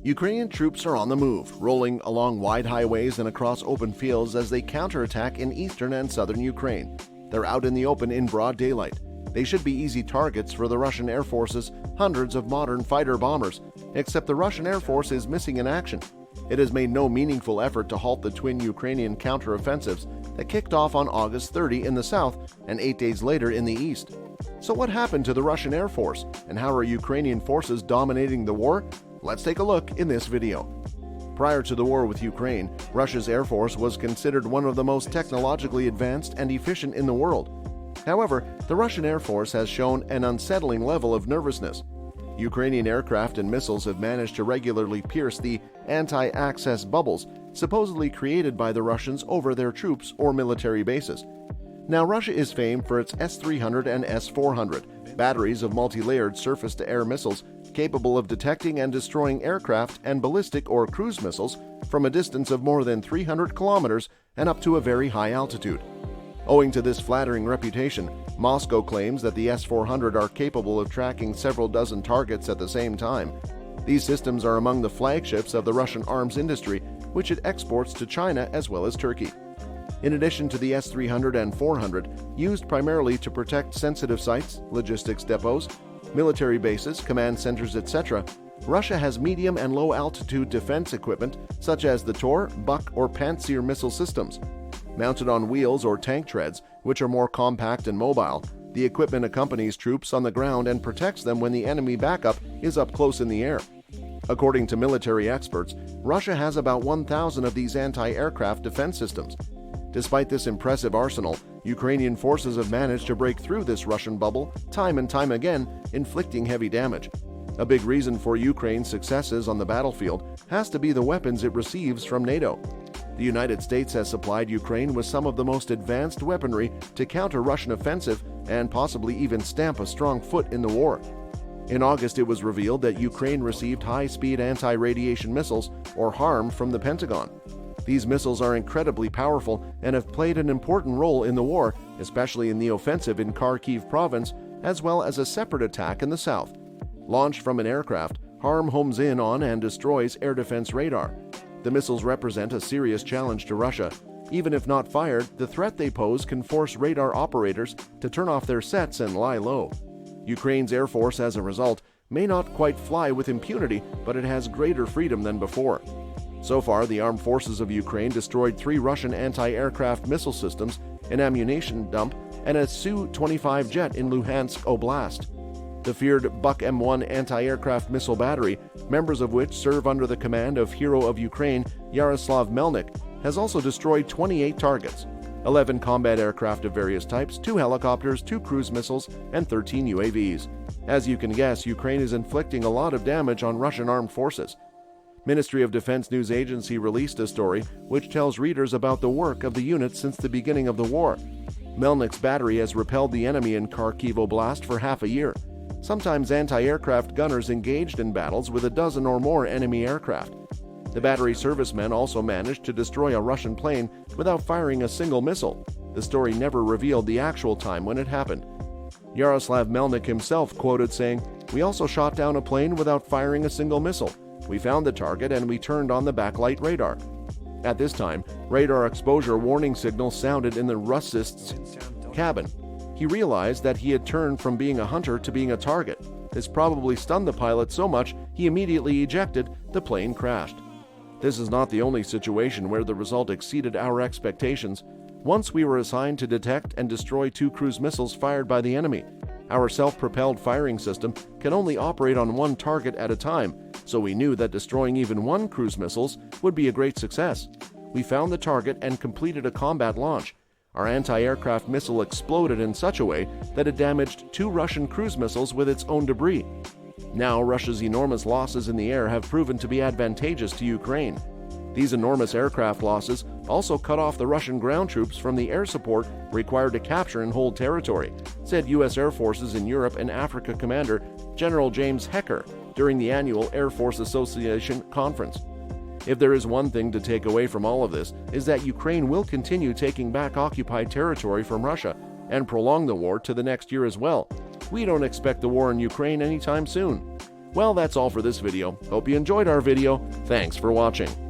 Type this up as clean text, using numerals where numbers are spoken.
Ukrainian troops are on the move, rolling along wide highways and across open fields as they counterattack in eastern and southern Ukraine. They're out in the open in broad daylight. They should be easy targets for the Russian Air Force's hundreds of modern fighter bombers, except the Russian Air Force is missing in action. It has made no meaningful effort to halt the twin Ukrainian counteroffensives that kicked off on August 30 in the south and 8 days later in the east. So what happened to the Russian Air Force, and how are Ukrainian forces dominating the war? Let's take a look in this video. Prior to the war with Ukraine, Russia's Air Force was considered one of the most technologically advanced and efficient in the world. However, the Russian Air Force has shown an unsettling level of nervousness. Ukrainian aircraft and missiles have managed to regularly pierce the anti-access bubbles supposedly created by the Russians over their troops or military bases. Now, Russia is famed for its S-300 and S-400, batteries of multi-layered surface-to-air missiles capable of detecting and destroying aircraft and ballistic or cruise missiles from a distance of more than 300 kilometers and up to a very high altitude. Owing to this flattering reputation, Moscow claims that the S-400 are capable of tracking several dozen targets at the same time. These systems are among the flagships of the Russian arms industry, which it exports to China as well as Turkey. In addition to the S-300 and 400, used primarily to protect sensitive sites, logistics depots, military bases, command centers, etc., Russia has medium and low-altitude defense equipment such as the Tor, Buk, or Pantsir missile systems. Mounted on wheels or tank treads, which are more compact and mobile, the equipment accompanies troops on the ground and protects them when the enemy backup is up close in the air. According to military experts, Russia has about 1,000 of these anti-aircraft defense systems. Despite this impressive arsenal, Ukrainian forces have managed to break through this Russian bubble time and time again, inflicting heavy damage. A big reason for Ukraine's successes on the battlefield has to be the weapons it receives from NATO. The United States has supplied Ukraine with some of the most advanced weaponry to counter Russian offensive and possibly even stamp a strong foot in the war. In August, it was revealed that Ukraine received high-speed anti-radiation missiles, or HARM, from the Pentagon. These missiles are incredibly powerful and have played an important role in the war, especially in the offensive in Kharkiv province, as well as a separate attack in the south. Launched from an aircraft, HARM homes in on and destroys air defense radar. The missiles represent a serious challenge to Russia. Even if not fired, the threat they pose can force radar operators to turn off their sets and lie low. Ukraine's Air Force, as a result, may not quite fly with impunity, but it has greater freedom than before. So far, the armed forces of Ukraine destroyed 3 Russian anti-aircraft missile systems, an ammunition dump, and a Su-25 jet in Luhansk Oblast. The feared Buk M1 anti-aircraft missile battery, members of which serve under the command of Hero of Ukraine Yaroslav Melnik, has also destroyed 28 targets, 11 combat aircraft of various types, 2 helicopters, 2 cruise missiles, and 13 UAVs. As you can guess, Ukraine is inflicting a lot of damage on Russian armed forces. Ministry of Defense news agency released a story which tells readers about the work of the unit since the beginning of the war. Melnik's battery has repelled the enemy in Kharkiv Oblast for half a year. Sometimes anti-aircraft gunners engaged in battles with a dozen or more enemy aircraft. The battery servicemen also managed to destroy a Russian plane without firing a single missile. The story never revealed the actual time when it happened. Yaroslav Melnik himself quoted saying, "We also shot down a plane without firing a single missile. We found the target and we turned on the backlight radar." At this time, radar exposure warning signals sounded in the Russist's cabin. He realized that he had turned from being a hunter to being a target. This probably stunned the pilot so much he immediately ejected. The plane crashed. This is not the only situation where the result exceeded our expectations. Once we were assigned to detect and destroy 2 cruise missiles fired by the enemy. Our self-propelled firing system can only operate on 1 target at a time, so we knew that destroying even 1 cruise missiles would be a great success. We found the target and completed a combat launch. Our anti-aircraft missile exploded in such a way that it damaged 2 Russian cruise missiles with its own debris. Now, Russia's enormous losses in the air have proven to be advantageous to Ukraine. These enormous aircraft losses also cut off the Russian ground troops from the air support required to capture and hold territory, said U.S. Air Forces in Europe and Africa Commander General James Hecker during the annual Air Force Association conference. If there is one thing to take away from all of this, is that Ukraine will continue taking back occupied territory from Russia and prolong the war to the next year as well. We don't expect the war in Ukraine anytime soon. Well, that's all for this video. Hope you enjoyed our video. Thanks for watching.